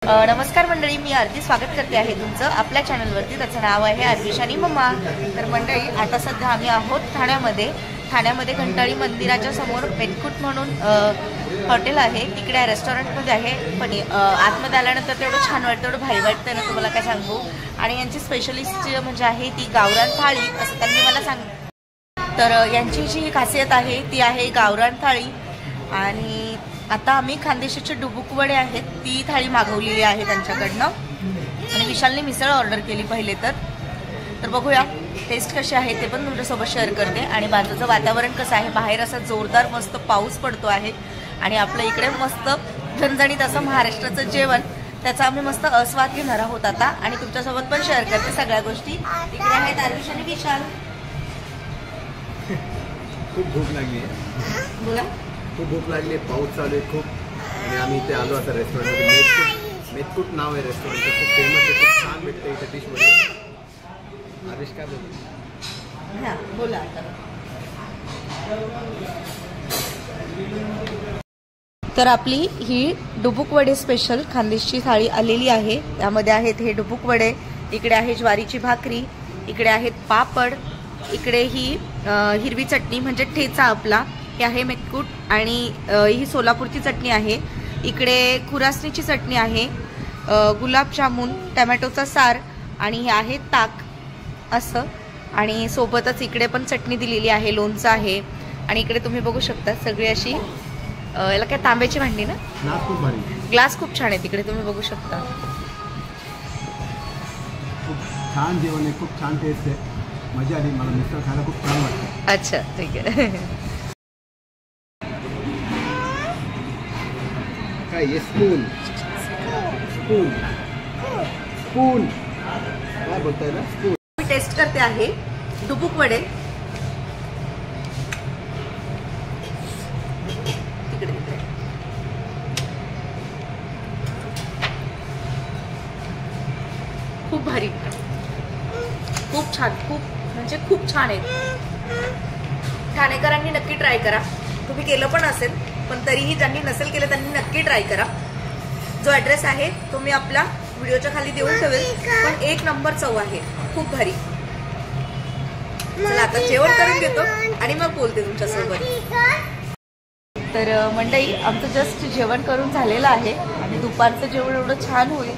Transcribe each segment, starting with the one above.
नमस्कार मंडळी, मी आरती स्वागत करते आहे तुमचं आपल्या चॅनलवरती. त्याचं नाव आहे आरविशानी मम्मा. तर मंडळी, आता सध्या आम्ही आहोत ठाण्यामध्ये घंटाळी मंदिराच्या समोर मेतकूट म्हणून हॉटेल आहे. तिकडे आहे, रेस्टॉरंटमध्ये आहे. पण आतमध्ये आल्यानंतर तेवढं छान वाटतं, तेवढं भारी वाटतं ना, तुम्हाला काय सांगू. आणि यांची स्पेशलिस्ट म्हणजे आहे ती गावरान थाळी, असं त्यांनी मला सांगितलं. तर यांची जी खासियत आहे ती आहे गावरान थाळी. आणि आता आम्ही खानदेशीचे डुबुक वडे आहेत ती थाळी मागवलेली आहे त्यांच्याकडनं. आणि विशालने मिसळ ऑर्डर केली पहिले तर बघूया टेस्ट कशी आहे ते पण तुमच्यासोबत शेअर करते. आणि बाजूचं वातावरण कसं आहे, बाहेर असा जोरदार मस्त पाऊस पडतो आहे. आणि आपल्या इकडे मस्त झणझणीत असं महाराष्ट्राचं जेवण, त्याचा आम्ही मस्त आस्वाद घेणार आहोत आता. आणि तुमच्यासोबत पण शेअर करते सगळ्या गोष्टी. इकडे आहेत आरुष आणि विशाल. खूप भूक लागली आहे. बोला. खूप भूक लागली, पाऊस चालू आहे खूप. आणि आम्ही इथे आलो आता रेस्टॉरंटमध्ये. मेतकूट नाव आहे रेस्टॉरंटचं, खूप फेमस आहे, खूप छान भेटतं इथे डिश वगैरे. आरुष काय बोलतो? हां बोला. तर आपली ही डुबुक वडे स्पेशल खानदेशची थाळी आलेली आहे. त्यामध्ये आहेत हे डुबुक वडे, इकडे आहे ज्वारीची भाकरी, इकडे आहेत पापड, इकडे ही हिरवी चटणी म्हणजे ठेचा आपला, हे आहे मेतकूट. आणि ही सोलापूरची चटणी आहे. इकडे खुरासणीची चटणी आहे, गुलाबजामुन, टमॅटोचा सार आणि हे आहे ताक असं. आणि सोबतच इकडे पण चटणी दिलेली आहे, लोणचं आहे. आणि इकडे तुम्ही बघू शकता सगळी अशी याला काय तांब्याची भांडी ना, ग्लास खूप छान आहे तिकडे तुम्ही बघू शकता. खूप छान जेवण आहे, खूप छान टेस्ट आहे, मजा आली. मला मिसळ खायला खूप छान वाटतं. अच्छा ठीक आहे. काय ये स्पून स्पून स्पून काय बोलताय ना, स्पून. मी टेस्ट करते आहे डुबुक वडे. खूप भारी, खूप छान, खूप म्हणजे खूप छान आहे. ठाणेकरांनी नक्की ट्राय करा. तुम्ही केलं पण असेल, पण तरीही ज्यांनी नसेल केलं त्यांनी नक्की ट्राय करा. जो ॲड्रेस आहे तो मी आपल्या व्हिडिओच्या खाली देऊन ठेवेल. पण एक नंबर चव आहे, खूप भारी. चला आता जेवण करून घेतो आणि मग बोलते तुमच्यासोबत. तर मंडळी, आमचं जस्ट जेवण करून झालेलं आहे. आणि दुपारचं जेवण एवढं छान होईल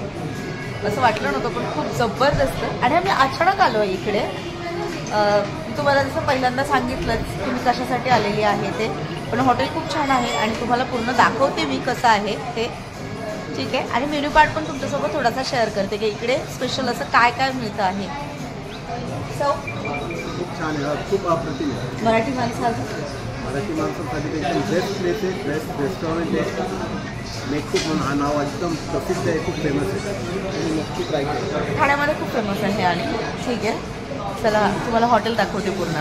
असं वाटलं नव्हतं, पण खूप जबरदस्त. आणि आम्ही अचानक आलो आहे इकडे. तुम्हाला जसं पहिल्यांदा सांगितलंच की मी कशासाठी आलेली आहे ते. पण हॉटेल खूप छान आहे आणि तुम्हाला पूर्ण दाखवते मी कसं आहे ते, ठीक आहे. आणि मेन्यू कार्ड पण तुमच्यासोबत थोडासा शेअर करते की इकडे स्पेशल असं काय काय मिळतं आहे. खूप छान आहे, खूप अप्रतिम आहे. मराठी माणसासाठी एकदम बेस्ट प्लेस आहे, बेस्ट रेस्टॉरंट आहे. मेतकूट म्हणून हा नाव एकदम प्रसिद्ध आहे, खूप फेमस आहे. तुम्ही नक्की ट्राय करा. ठाण्यामध्ये खूप फेमस आहे. आणि ठीक आहे, चला तुम्हाला हॉटेल दाखवते पूर्ण.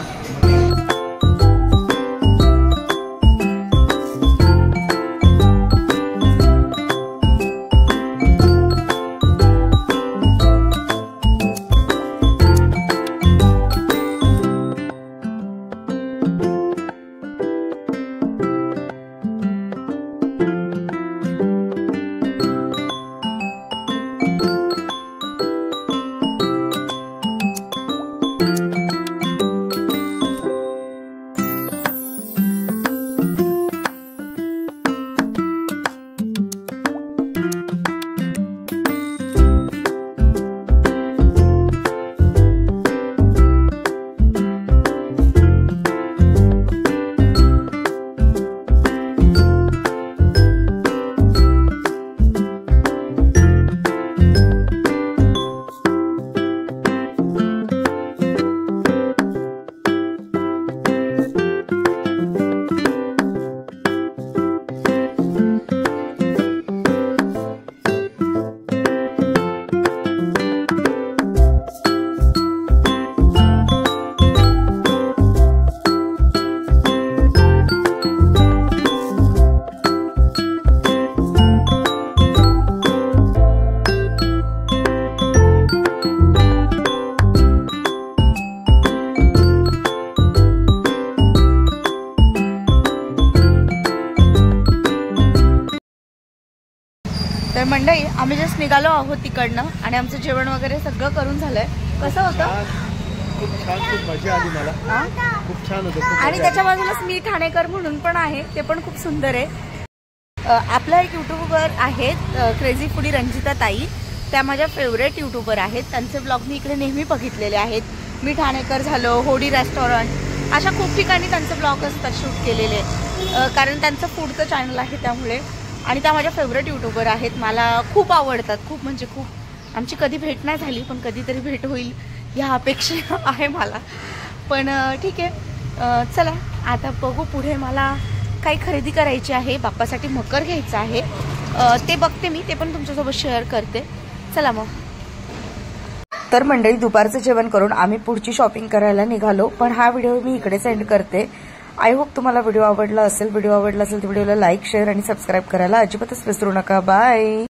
मंडळी आम्ही जस्ट निघालो आहोत तिकडनं आणि आमचं जेवण वगैरे सगळं करून झालंय. कसं होतं? खूप छान, खूप मजा आली मला. खूप छान होतं. आणि त्याच्या बाजूलाच मी ठाणेकर म्हणून पण आहे, ते पण खूप सुंदर आहे. आपल्या एक युट्यूबर आहेत क्रेझी फूडी रंजिता ताई, त्या माझ्या फेवरेट युट्यूबर आहेत. त्यांचे ब्लॉग मी इकडे नेहमी बघितलेले आहेत. मी ठाणेकर झालं, होडी रेस्टॉरंट, अशा खूप ठिकाणी त्यांचे ब्लॉग असतात शूट केलेले, कारण त्यांचं फूडचं चॅनल आहे त्यामुळे. आणि त्या माझ्या फेवरेट युट्यूबर आहेत, मला खूप आवडतात, खूप म्हणजे खूप. आमची कधी भेट नाही झाली, पण कधीतरी भेट होईल ह्या अपेक्षा आहे मला. पण ठीक आहे, चला आता बघू पुढे. मला काही खरेदी करायची आहे, बाप्पासाठी मकर घ्यायचं आहे, ते बघते मी, ते पण तुमच्यासोबत शेअर करते. चला मग. तर मंडळी दुपारचं जेवण करून आम्ही पुढची शॉपिंग करायला निघालो, पण हा व्हिडिओ मी इकडे सेंड करते. आय होप तुम्हाला व्हिडिओ आवडला असेल. व्हिडिओ आवडला असेल तर व्हिडिओला लाईक, शेअर आणि सबस्क्राईब करायला अजिबातच विसरू नका. बाय.